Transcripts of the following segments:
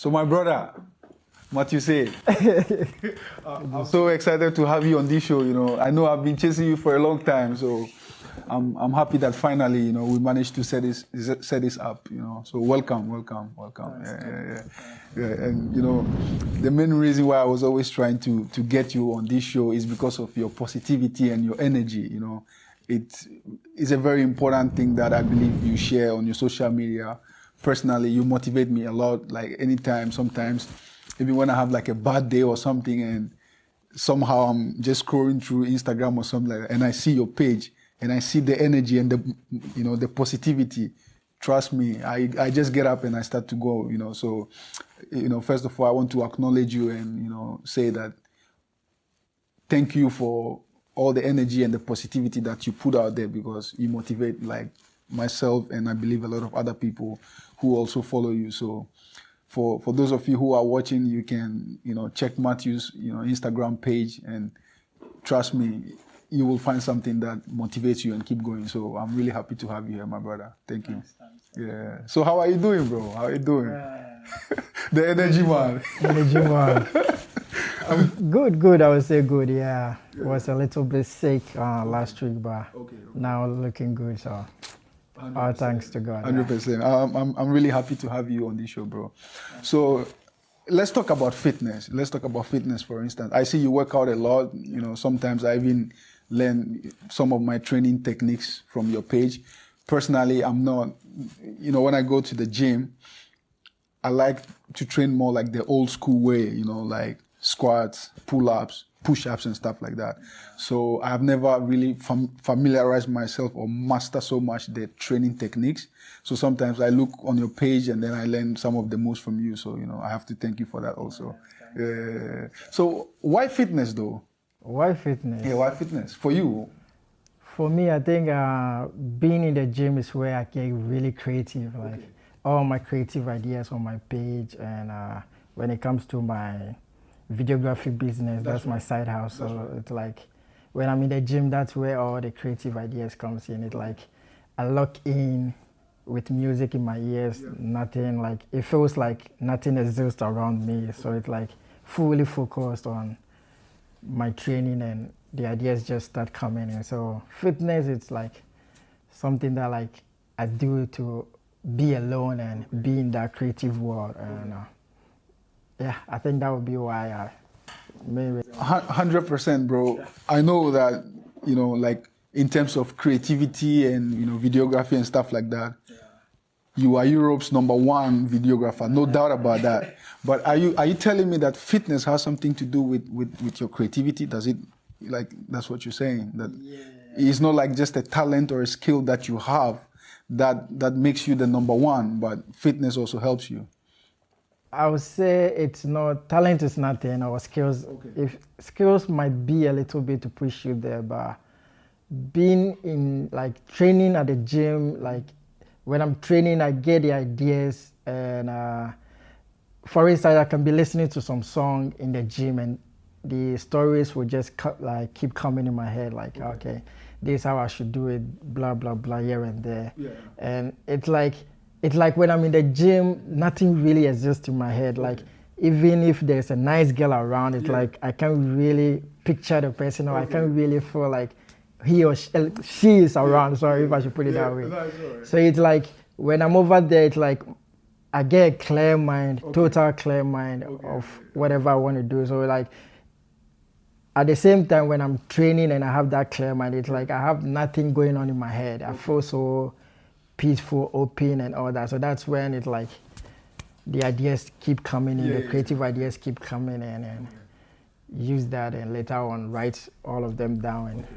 So my brother, Mattew Sey, I'm so excited to have you on this show. I know I've been chasing you for a long time, so I'm happy that finally, we managed to set this up. So welcome. Yeah. And the main reason why I was always trying to get you on this show is because of your positivity and your energy. It is a very important thing that I believe you share on your social media. Personally, you motivate me a lot. Like anytime, sometimes, even when I have like a bad day or something, and somehow I'm just scrolling through Instagram or something like that, and I see your page, and I see the energy and the positivity. Trust me, I just get up and I start to go. So, first of all, I want to acknowledge you and say that thank you for all the energy and the positivity that you put out there, because you motivate like myself and I believe a lot of other people who also follow you. So for those of you who are watching, you can check Matthew's Instagram page, and trust me, you will find something that motivates you and keep going. So I'm really happy to have you here, my brother. Thank you. Yeah. So how are you doing, bro? How are you doing? The energy man. Energy man. Good. I would say good. Yeah. Was a little bit sick last week, but now looking good. So all thanks to God. 100%. I'm really happy to have you on this show, bro. So let's talk about fitness. Let's talk about fitness, for instance. I see you work out a lot. Sometimes I even learn some of my training techniques from your page. Personally, I'm not, when I go to the gym, I like to train more like the old school way, like squats, pull-ups, push-ups and stuff like that. So I have never really familiarized myself or mastered so much the training techniques. So sometimes I look on your page and then I learn some of the most from you. So, I have to thank you for that also. So why fitness though? Why fitness? Yeah, why fitness? For you? For me, I think being in the gym is where I get really creative. Like all my creative ideas on my page, and when it comes to my videography business, that's my side house. So it's like when I'm in the gym, that's where all the creative ideas comes in. It's like I lock in with music in my ears. Nothing like, it feels like nothing exists around me. So it's like fully focused on my training, and the ideas just start coming in. So fitness, it's like something that like I do to be alone and be in that creative world. And yeah, I think that would be why I maybe 100%, bro. I know that like in terms of creativity and videography and stuff like that, you are Europe's #1 videographer, no doubt about that. But are you telling me that fitness has something to do with your creativity? Does it, like, that's what you're saying? That it's not like just a talent or a skill that you have that makes you the #1, but fitness also helps you. I would say it's not, talent is nothing, or skills. If skills might be a little bit to push you there, but being in like training at the gym, like when I'm training, I get the ideas, and for instance, I can be listening to some song in the gym, and the stories will just keep coming in my head, like, okay, this is how I should do it, blah, blah, blah, here and there. And it's like when I'm in the gym, nothing really exists in my head. Like, even if there's a nice girl around, it's like I can't really picture the person, or I can't really feel like he or she is around. Sorry if I should put it that way. So it's like when I'm over there, it's like I get a clear mind, total clear mind of whatever I want to do. So like at the same time, when I'm training and I have that clear mind, it's like I have nothing going on in my head. I feel so peaceful, open, and all that. So that's when it's like the ideas keep coming in, the creative ideas keep coming in, and use that, and later on write all of them down and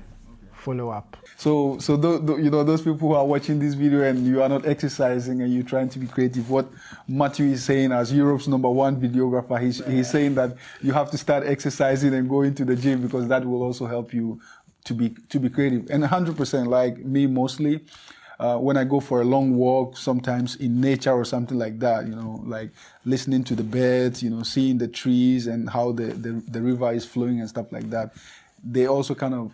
follow up. So those people who are watching this video and you are not exercising and you're trying to be creative, what Matthew is saying as Europe's #1 videographer, he's saying that you have to start exercising and going to the gym, because that will also help you to be creative. And 100%, like me mostly, when I go for a long walk, sometimes in nature or something like that, like listening to the birds, seeing the trees and how the river is flowing and stuff like that, they also kind of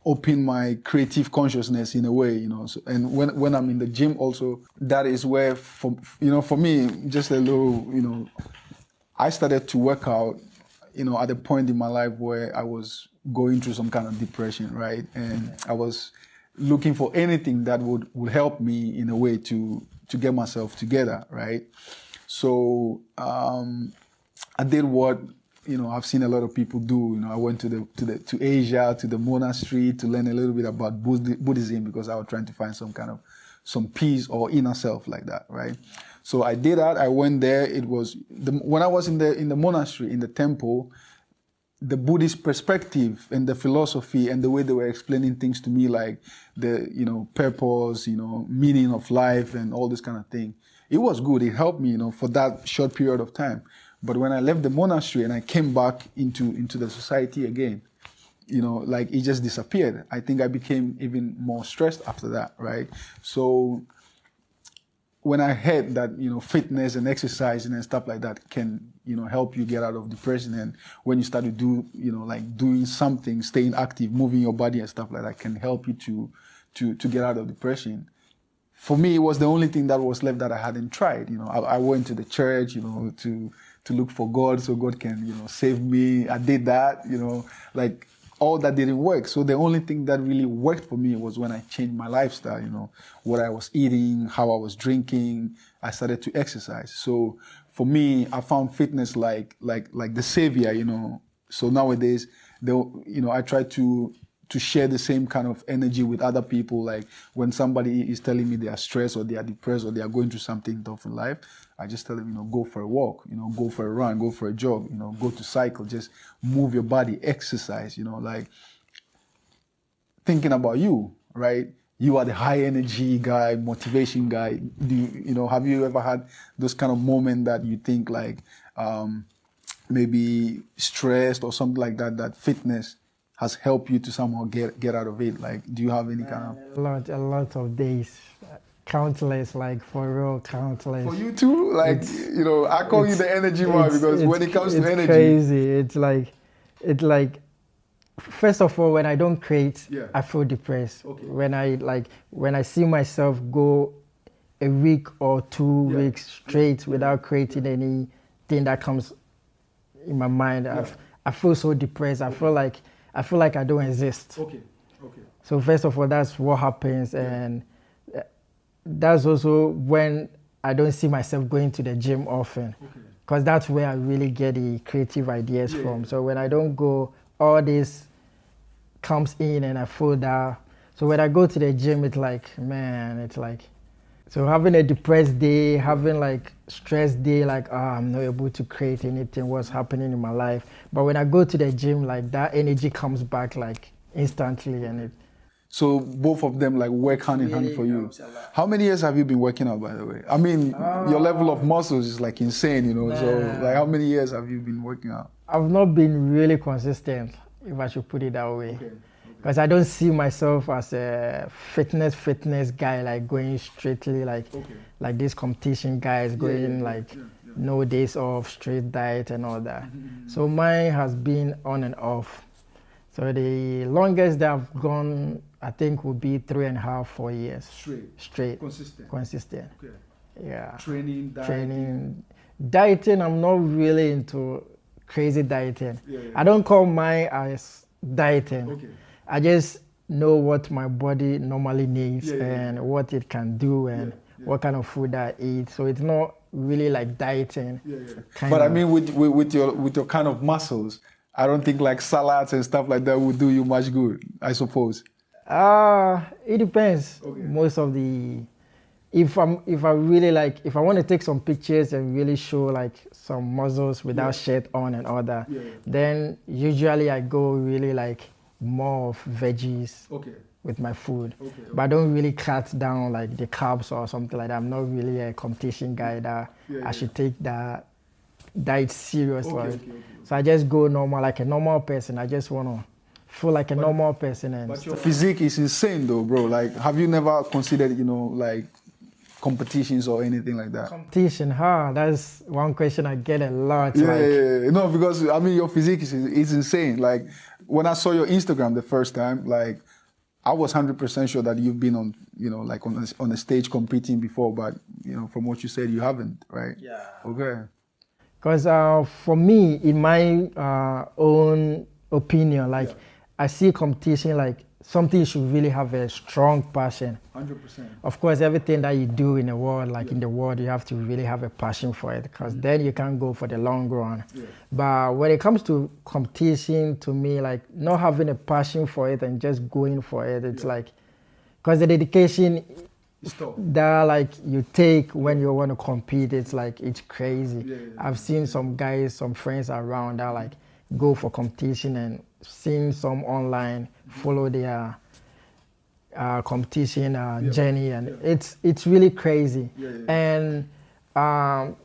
open my creative consciousness in a way, you know. So, and when I'm in the gym also, that is where, for me, just a little, you know, I started to work out, you know, at a point in my life where I was going through some kind of depression, right? And I was looking for anything that would help me in a way to get myself together, right? So I did what, you know, I've seen a lot of people do. You know, I went to Asia, to the monastery to learn a little bit about Buddhism, because I was trying to find some peace or inner self like that, right? So I did that. I went there. It was when I was in the monastery, in the temple, the Buddhist perspective and the philosophy and the way they were explaining things to me, like the, you know, purpose, you know, meaning of life and all this kind of thing. It was good. It helped me, you know, for that short period of time. But when I left the monastery and I came back into the society again, you know, like it just disappeared. I think I became even more stressed after that, right? So when I heard that, you know, fitness and exercising and stuff like that can, you know, help you get out of depression, and when you start to do, you know, like doing something, staying active, moving your body and stuff like that can help you to get out of depression. For me, it was the only thing that was left that I hadn't tried. You know, I went to the church, you know, to look for God so God can, you know, save me. I did that, you know, like all that didn't work. So the only thing that really worked for me was when I changed my lifestyle, you know, what I was eating, how I was drinking. I started to exercise. So for me, I found fitness like the savior, you know. So nowadays, you know, I try to share the same kind of energy with other people. Like when somebody is telling me they are stressed or they are depressed or they are going through something tough in life, I just tell them, you know, go for a walk, you know, go for a run, go for a jog, you know, go to cycle, just move your body, exercise, you know, like thinking about you, right? You are the high energy guy, motivation guy. You know, have you ever had those kind of moments that you think like maybe stressed or something like that, that fitness has helped you to somehow get out of it? Like, do you have any kind of... A lot of days. Countless, like for real, countless. For you too? Like, you know, I call you the energy man, because when it comes to energy... It's crazy. It's like, first of all, when I don't create, I feel depressed. Okay. When I see myself go a week or 2 weeks straight without creating anything that comes in my mind, I feel so depressed. I feel like I don't exist. Okay. So first of all, that's what happens, and that's also when I don't see myself going to the gym often, because that's where I really get the creative ideas from. So when I don't go, all this comes in and I feel that. So when I go to the gym, it's like, man, it's like, so having a depressed day, having like stressed day, like, I'm not able to create anything, what's happening in my life. But when I go to the gym, like that energy comes back like instantly, and it. So both of them like work hand in hand for you. How many years have you been working out, by the way? I mean, your level of muscles is like insane, you know. Man. So like, how many years have you been working out? I've not been really consistent, if I should put it that way. Because I don't see myself as a fitness guy, like going straightly like these competition guys going no days off, straight diet and all that. So mine has been on and off. So the longest that I've gone, I think, would be 3.5, 4 years. Straight. Consistent. Okay. Yeah. Training. Dieting, I'm not really into crazy dieting. I don't call mine as dieting. Okay. I just know what my body normally needs and what it can do and what kind of food I eat. So it's not really like dieting. But I mean, with your kind of muscles, I don't think like salads and stuff like that would do you much good, I suppose. It depends. Okay. Most of the, if I want to take some pictures and really show like some muscles without shirt on and all that, then usually I go really like more of veggies with my food. But I don't really cut down like the carbs or something like that. I'm not really a competition guy that I should take that diet serious. So I just go normal, like a normal person. I just want to feel like a normal person. But your physique is insane though, bro. Like, have you never considered, you know, like competitions or anything like that? Competition, that's one question I get a lot. No, because I mean, your physique is insane. Like, when I saw your Instagram the first time, like I was 100% sure that you've been on, like on a stage competing before, but from what you said, you haven't, right? Yeah. Okay. Because for me, in my own opinion, like I see competition like something you should really have a strong passion. 100%. Of course, everything that you do in the world, like in the world, you have to really have a passion for it, because then you can go for the long run. Yeah. But when it comes to competition, to me, like not having a passion for it and just going for it, it's like, because the dedication that like you take when you want to compete, it's like, it's crazy. I've seen some guys, some friends around that like go for competition, and seen some online follow their competition journey, and it's really crazy. And to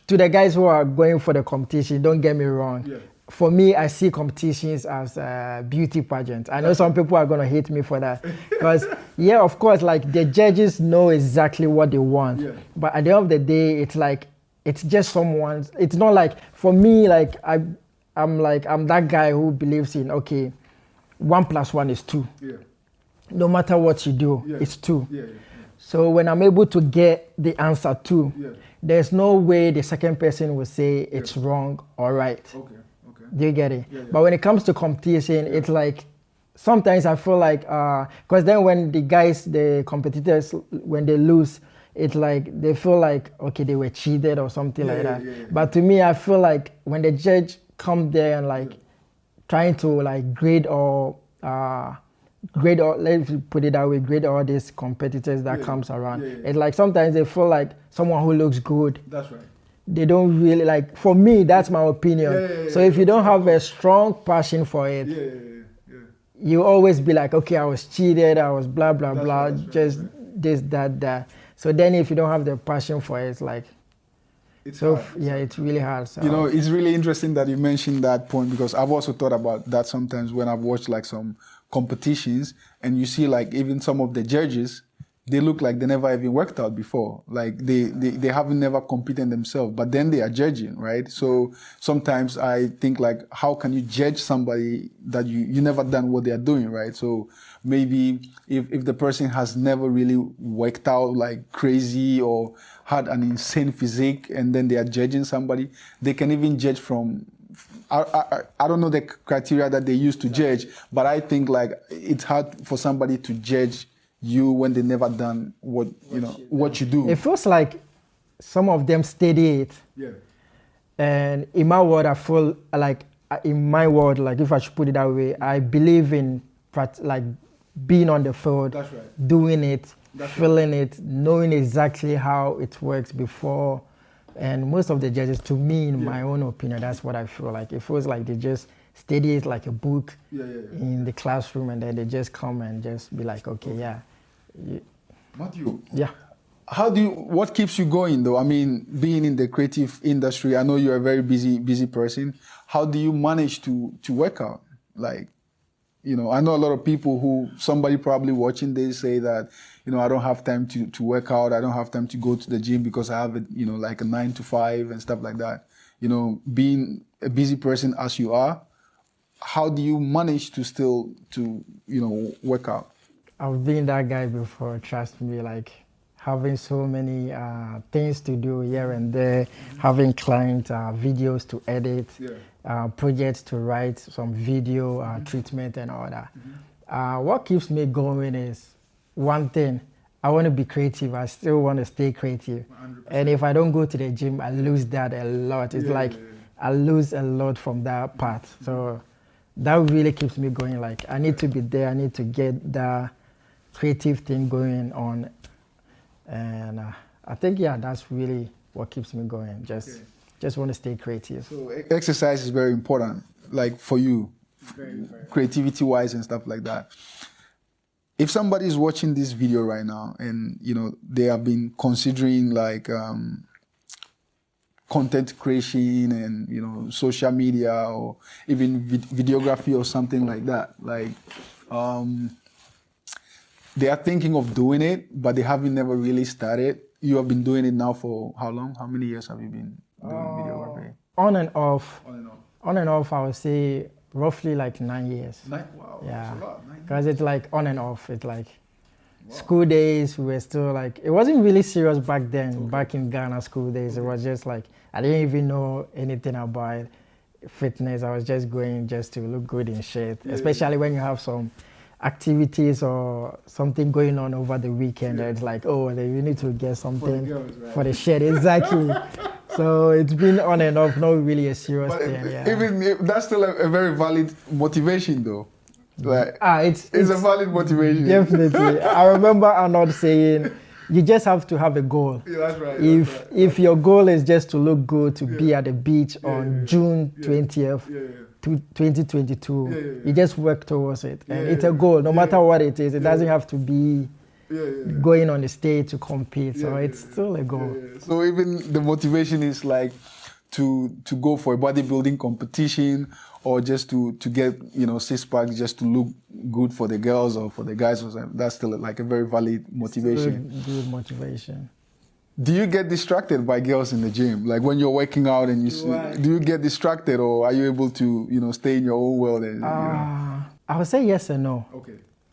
the guys who are going for the competition, don't get me wrong. For me, I see competitions as beauty pageants. I know some people are gonna hate me for that, because of course, like the judges know exactly what they want. But at the end of the day, it's like it's just someone's. It's not like, for me, like I'm that guy who believes in, okay, 1 + 1 is 2. No matter what you do, it's 2. So when I'm able to get the answer 2, there's no way the second person will say it's wrong or right. Do you get it? But when it comes to competition, it's like, sometimes I feel like, because then when the competitors, when they lose, it's like they feel like, okay, they were cheated or something like that. But to me, I feel like when the judge come there and like trying to like grade or let's put it that way, grade all these competitors that comes around. It's like sometimes they feel like someone who looks good. That's right. They don't really like. For me, that's my opinion. So if you don't have a strong passion for it, you always be like, okay, I was cheated, I was blah blah blah, just this that. So then if you don't have the passion for it, it's like, it's really hard. So. It's really interesting that you mentioned that point, because I've also thought about that sometimes when I've watched like some competitions, and you see like even some of the judges, they look like they never even worked out before. Like they haven't never competed themselves, but then they are judging, right? So sometimes I think like, how can you judge somebody that you never done what they are doing, right? So maybe if the person has never really worked out like crazy or had an insane physique, and then they are judging somebody, they can even judge from, I don't know the criteria that they use to judge, but I think like it's hard for somebody to judge you when they never done what you do. It feels like some of them study it. And in my world, I feel like, if I should put it that way, I believe in like being on the field, doing it, feeling it, knowing exactly how it works before. And most of the judges, to me, in my own opinion, that's what I feel like. It feels like they just study it like a book in the classroom, and then they just come and just be like, okay, Matthew, what keeps you going though? I mean, being in the creative industry, I know you're a very busy person. How do you manage to work out? Like, I know a lot of people who, somebody probably watching this say that, I don't have time to work out. I don't have time to go to the gym because I have like a 9 to 5 and stuff like that. Being a busy person as you are, how do you manage to still work out? I've been that guy before, trust me, like having so many things to do here and there, having client videos to edit, projects to write, some video treatment and all that. What keeps me going is one thing, I want to be creative. I still want to stay creative. 100%. And if I don't go to the gym, I lose that a lot. It's I lose a lot from that part. So that really keeps me going. Like I need to be there. I need to get that creative thing going on. And I think, that's really what keeps me going. Just want to stay creative. So exercise is very important, like for you, very creativity-wise and stuff like that. If somebody is watching this video right now and, they have been considering like content creation and, social media or even videography or something like that, like they are thinking of doing it, but they haven't never really started. You have been doing it now for how long? How many years have you been doing videography? On and off. On and off, I would say roughly like 9 years. Wow, Yeah, that's a lot. 9 because years. it's like on and off. It's like school days, we were still like, it wasn't really serious back then. Back in Ghana, school days, it was just like, I didn't even know anything about fitness. I was just going just to look good in shape, especially when you have some activities or something going on over the weekend. It's like, oh, you need to get something for the shed. Exactly. So it's been on and off, not really a serious thing. Yeah. Even that's still a very valid motivation, though. Like, it's a valid motivation. Definitely. I remember Arnold saying, you just have to have a goal. Yeah, that's right. If your goal is just to look good, to be at the beach on June 20th, 2022, you just work towards it. And it's a goal, no matter what it is. It doesn't have to be going on the stage to compete. So it's still a goal. So even the motivation is like to go for a bodybuilding competition, or just to get, you know, six-pack just to look good for the girls or for the guys or something. That's still like a very valid motivation. Good motivation. Do you get distracted by girls in the gym? Like when you're working out and do you get distracted, or are you able to, you know, stay in your own world? And, I would say yes and no.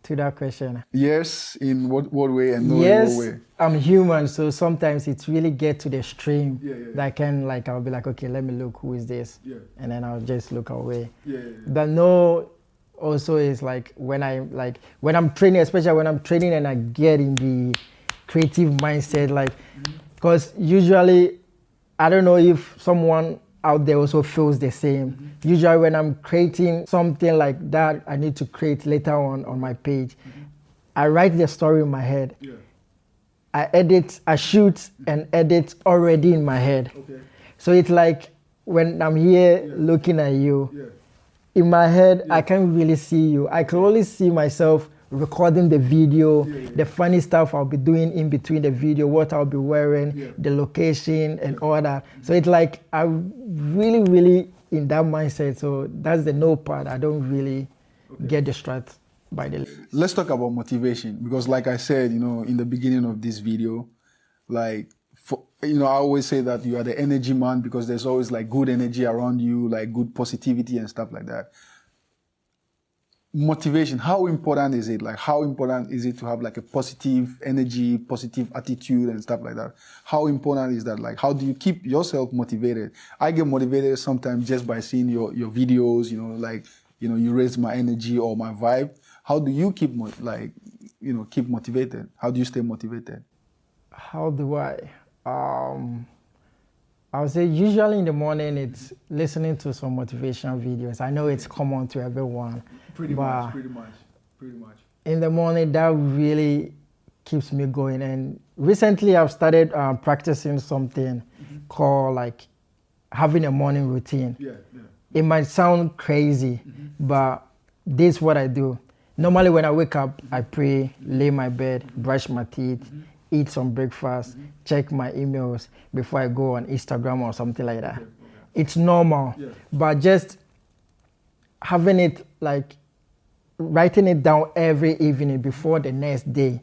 To that question. Yes, in what way, and no yes, in what way? I'm human, so sometimes it really get to the extreme. That I'll be like, okay, let me look, who is this? And then I'll just look away. But no, also is like when I'm training, especially when I'm training and I get in the creative mindset, like, because usually, I don't know if someone out there also feels the same. Usually when I'm creating something like that I need to create later on my page, I write the story in my head. I shoot and edit already in my head. So it's like when I'm here looking at you, in my head I can't really see you. I can only see myself recording the video, the funny stuff I'll be doing in between the video, what I'll be wearing, the location and all that. So it's like I'm really in that mindset. So that's the no part. I don't really get distracted by the... Let's talk about motivation, because like I said, you know, in the beginning of this video, like, I always say that you are the energy man, because there's always like good energy around you, like good positivity and stuff like that. Motivation, how important is it? Like, how important is it to have like a positive energy, positive attitude and stuff like that? How important is that? Like, how do you keep yourself motivated? I get motivated sometimes just by seeing your videos, you know, like, you know, you raise my energy or my vibe. How do you keep keep motivated? How do you stay motivated? How do I? I would say usually in the morning it's listening to some motivational videos. I know it's common to everyone. Pretty much. In the morning, that really keeps me going. And recently I've started practicing something called like having a morning routine. It might sound crazy, but this is what I do. Normally when I wake up, I pray, lay my bed, brush my teeth, eat some breakfast, check my emails before I go on Instagram or something like that. It's normal, but just having it like writing it down every evening before the next day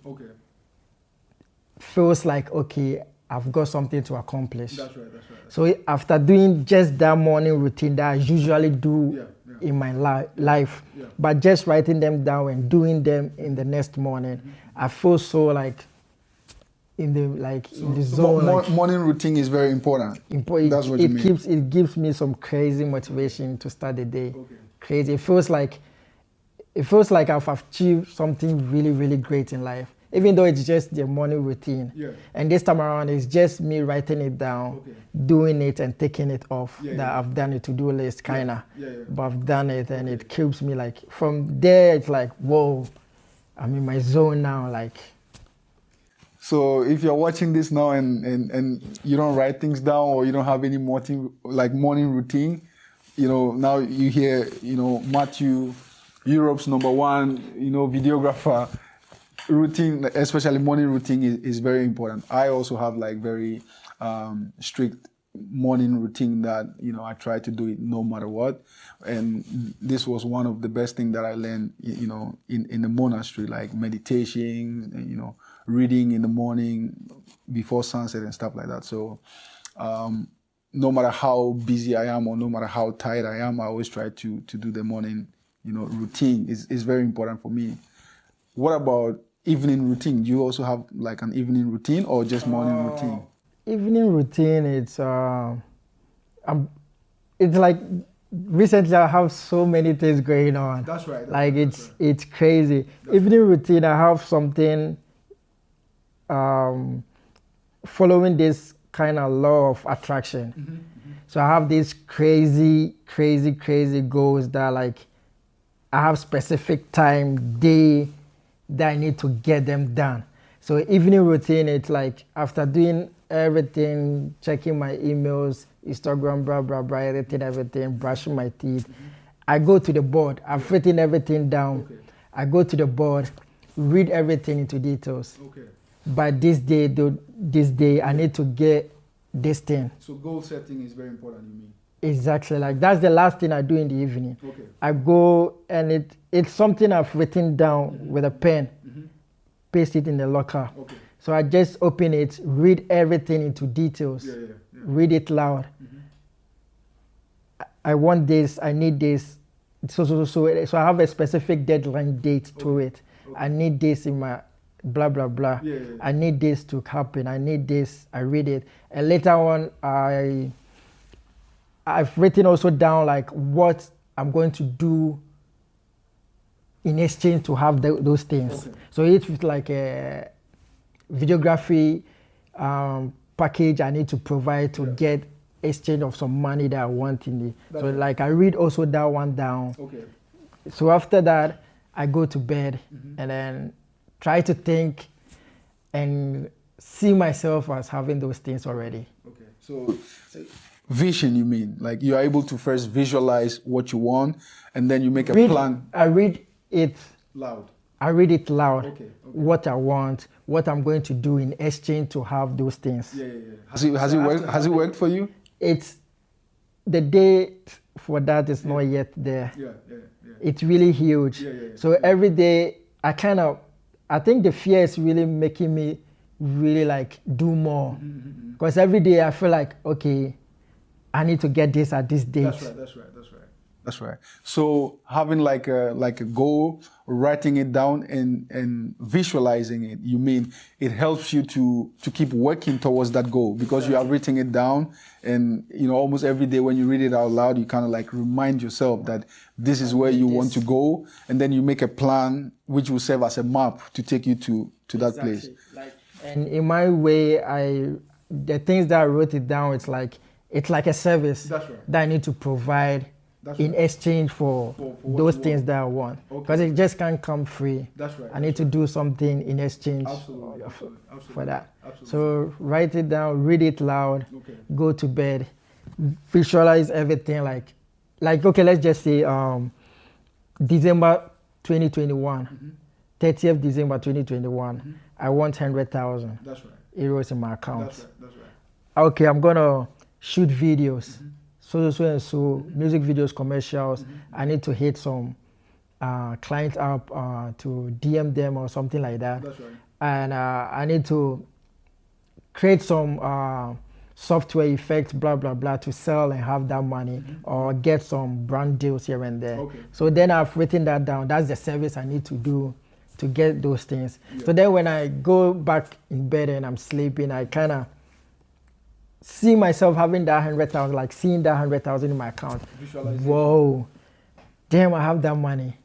feels like, okay, I've got something to accomplish. That's right. So after doing just that morning routine that I usually do in my life, but just writing them down and doing them in the next morning, I feel so like in the zone. Morning routine is very important. That's what you mean. It gives me some crazy motivation to start the day. Crazy. It feels like I've achieved something really great in life, even though it's just the morning routine. And this time around, it's just me writing it down, doing it and taking it off. I've done a to-do list, kinda, but I've done it, and it keeps me like, from there, it's like, whoa, I'm in my zone now, like. So if you're watching this now and you don't write things down, or you don't have any morning routine, you know, now you hear, you know, Matthew, Europe's #1, you know, videographer. Routine, especially morning routine, is very important. I also have like very strict morning routine that, you know, I try to do it no matter what. And this was one of the best things that I learned, you know, in the monastery, like meditation, and, you know, reading in the morning before sunset and stuff like that. So no matter how busy I am or no matter how tired I am, I always try to do the morning, routine is very important for me. What about evening routine? Do you also have like an evening routine or just morning routine? Evening routine, it's like recently I have so many things going on. That's right. It's crazy. Evening routine, I have something following this kind of law of attraction. So I have these crazy goals that like I have specific time, day that I need to get them done. So evening routine, it's like after doing everything, checking my emails, Instagram, blah, blah, blah, everything, brushing my teeth. I go to the board. I've written everything down. Okay. I go to the board, read everything into details. Okay. By this day, I need to get this thing. So goal setting is very important, you mean? Exactly. Like that's the last thing I do in the evening. Okay. I go and it's something I've written down with a pen, paste it in the locker. Okay. So I just open it, read everything into details, read it loud. I want this, I need this. So I have a specific deadline date to it. Okay. I need this in my blah, blah, blah. I need this to happen. I need this. I read it. And later on, I've written also down like what I'm going to do in exchange to have those things. Okay. So it's like a videography package I need to provide to get exchange of some money that I want in the. So like I read also that one down. Okay. So after that, I go to bed and then try to think and see myself as having those things already. Okay. So vision, you mean? Like you're able to first visualize what you want and then you make a plan. I read it loud. I read it loud. Okay. What I want, what I'm going to do in exchange to have those things. Has it worked? Has it worked for you? It's the day for that is not yet there. It's really huge. So every day I think the fear is really making me really like do more. Because every day I feel like, okay, I need to get this at this date. That's right. So having like a goal, writing it down and visualizing it, you mean it helps you to keep working towards that goal because you have written it down and almost every day when you read it out loud, you kind of like remind yourself that this is where you want to go, and then you make a plan which will serve as a map to take you to that place. And in my way, the things that I wrote it down, it's like a service that I need to provide in exchange for those things that I want. Because it just can't come free. I need to do something in exchange for that. So write it down, read it loud, go to bed, visualize everything like okay, let's just say December 2021, 30th December 2021, I want 100,000 euros in my account. That's right. Okay, I'm gonna shoot videos. So music videos, commercials. I need to hit some clients up to DM them or something like that. That's right. And I need to create some software effects, blah, blah, blah, to sell and have that money or get some brand deals here and there. Okay. So then I've written that down. That's the service I need to do to get those things. So then when I go back in bed and I'm sleeping, I kind of see myself having that 100,000, like seeing that 100,000 in my account. Whoa, damn! I have that money.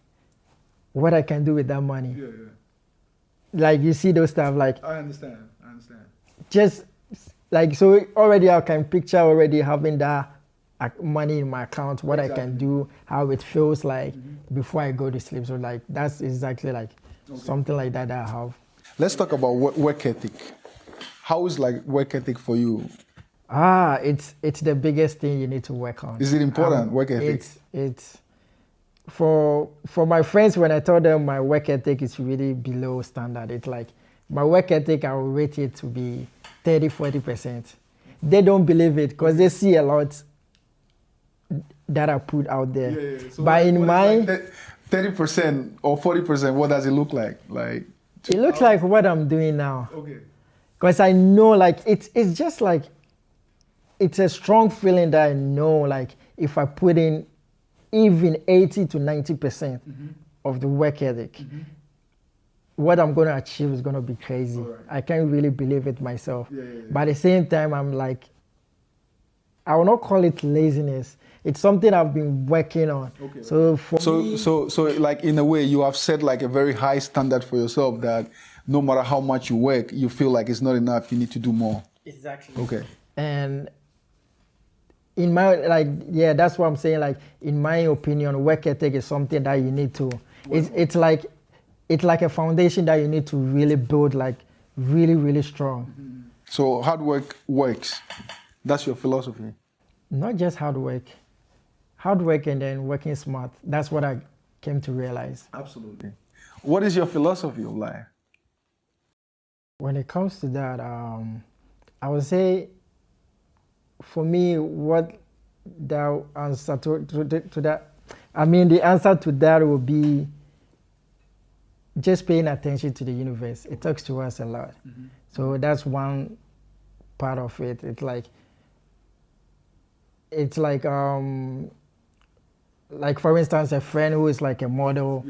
What I can do with that money? Like you see those stuff, like I understand. Just like so, already I can picture already having that money in my account. What I can do, how it feels like before I go to sleep. So like that's exactly like something like that I have. Let's talk about work ethic. How is like work ethic for you? It's the biggest thing you need to work on. Is it important, work ethic? It's for my friends, when I told them my work ethic is really below standard, it's like my work ethic, I will rate it to be 30-40%. They don't believe it because they see a lot that I put out there. So but in my 30% or 40%, what does it look like? Like it looks like what I'm doing now. Okay. Because I know like it's just like it's a strong feeling that I know, like, if I put in even 80 to 90% of the work ethic, what I'm going to achieve is going to be crazy. Right. I can't really believe it myself. But at the same time, I'm like, I will not call it laziness. It's something I've been working on. Okay. So so like, in a way, you have set like a very high standard for yourself that no matter how much you work, you feel like it's not enough. You need to do more. Exactly. Okay. And in my, like, yeah, that's what I'm saying. Like, in my opinion, work ethic is something that you need to, it's like a foundation that you need to really build, like, really, really strong. So hard work works. That's your philosophy? Not just hard work. Hard work and then working smart. That's what I came to realize. Absolutely. What is your philosophy of life? When it comes to that, I would say, for me, what the answer to that, I mean, the answer to that would be just paying attention to the universe. It talks to us a lot. So that's one part of it. It's like for instance, a friend who is like a model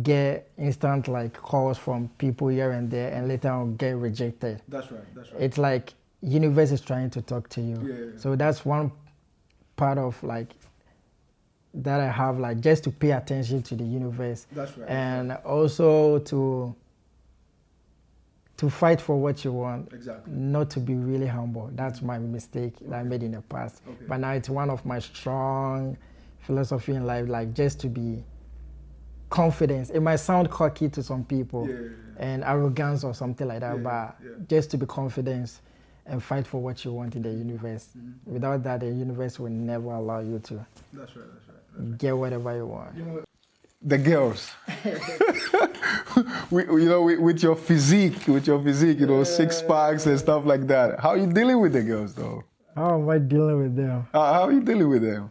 get instant like calls from people here and there, and later on get rejected. That's right. It's like universe is trying to talk to you. So that's one part of like that I have, like, just to pay attention to the universe. That's right. And also to fight for what you want. Exactly. Not to be really humble. That's my mistake that I made in the past. But now it's one of my strong philosophy in life, like, just to be confident. It might sound cocky to some people and arrogance or something like that, but just to be confident and fight for what you want in the universe. Without that, the universe will never allow you to get whatever you want. You know, the girls, with your physique, you know, six packs and stuff like that. How are you dealing with the girls, though? How am I dealing with them? How are you dealing with them?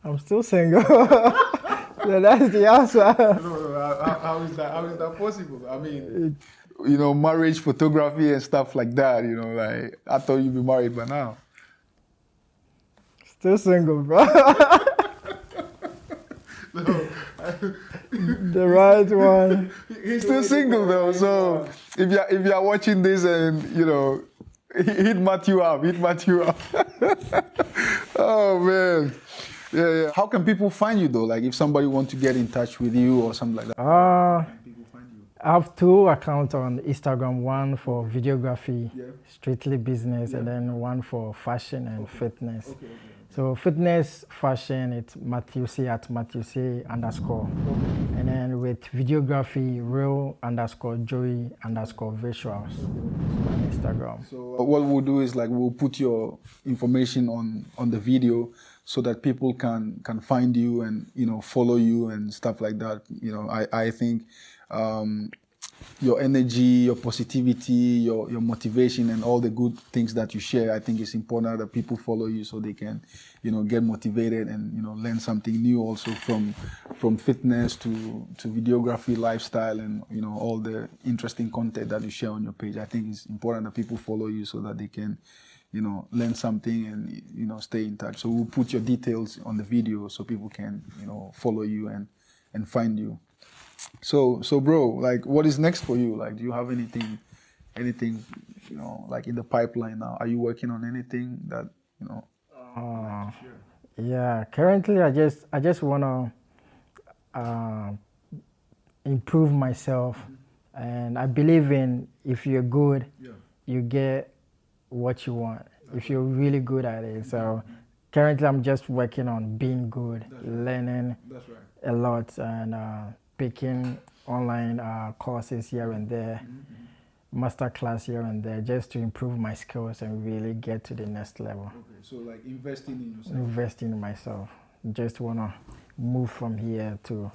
I'm still single. So that's the answer. How is that possible? I mean, you know, marriage photography and stuff like that, you know, like, I thought you'd be married by now. Still single, bro. The right one. He's still single though, so if you're watching this and, you know, hit Matthew up. Oh man. Yeah. How can people find you though? Like, if somebody wants to get in touch with you or something like that. How can people find you? I have 2 accounts on Instagram, one for videography, strictly business, and then one for fashion and fitness. So fitness, fashion, it's Mattew Sey at Mattew Sey _. And then with videography, real_Joey_visuals on Instagram. So what we'll do is, like, we'll put your information on the video so that people can find you and, you know, follow you and stuff like that. You know, I think your energy, your positivity, your motivation, and all the good things that you share, I think it's important that people follow you so they can, you know, get motivated and, you know, learn something new also from fitness to videography, lifestyle, and, you know, all the interesting content that you share on your page. I think it's important that people follow you so that they can, you know, learn something and, you know, stay in touch. So we'll put your details on the video so people can, you know, follow you and find you. So bro, like, what is next for you? Like, do you have anything, you know, like, in the pipeline now? Are you working on anything that, you know? Yeah, currently I just want to improve myself, and I believe in, if you're good, you get what you want. If you're really good at it. So currently I'm just working on being good, learning a lot, and picking online courses here and there, master class here and there, just to improve my skills and really get to the next level. So, like, investing in yourself. Investing in myself. Just want to move from here to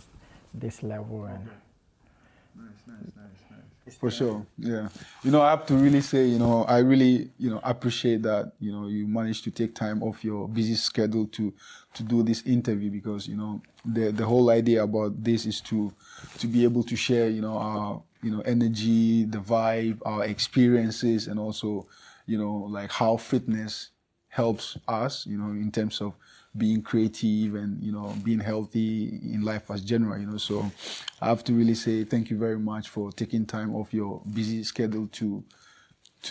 this level. And Nice. For sure, yeah. You know, I have to really say, you know, I really, you know, appreciate that, you know, you managed to take time off your busy schedule to do this interview, because, you know, the whole idea about this is to be able to share, you know, our, you know, energy, the vibe, our experiences, and also, you know, like, how fitness helps us, in terms of being creative and, being healthy in life as general, So I have to really say thank you very much for taking time off your busy schedule to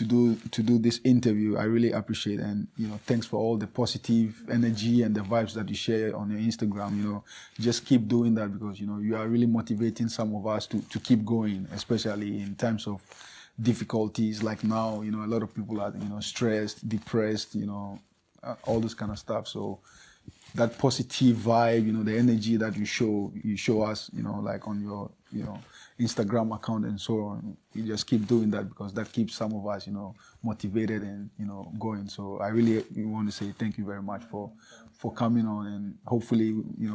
do this interview. I really appreciate it. And, thanks for all the positive energy and the vibes that you share on your Instagram. Just keep doing that because, you are really motivating some of us to keep going, especially in times of difficulties like now. A lot of people are, stressed, depressed, all this kind of stuff. So that positive vibe, the energy that you show us, like on your, Instagram account and so on. You just keep doing that because that keeps some of us, motivated and, going. So I really want to say thank you very much for coming on, and hopefully,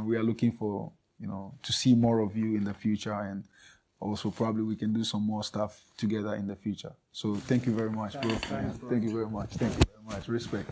we are looking for, to see more of you in the future, and also probably we can do some more stuff together in the future. So thank you very much, bro. Thank you very much. Thank you very much. Respect.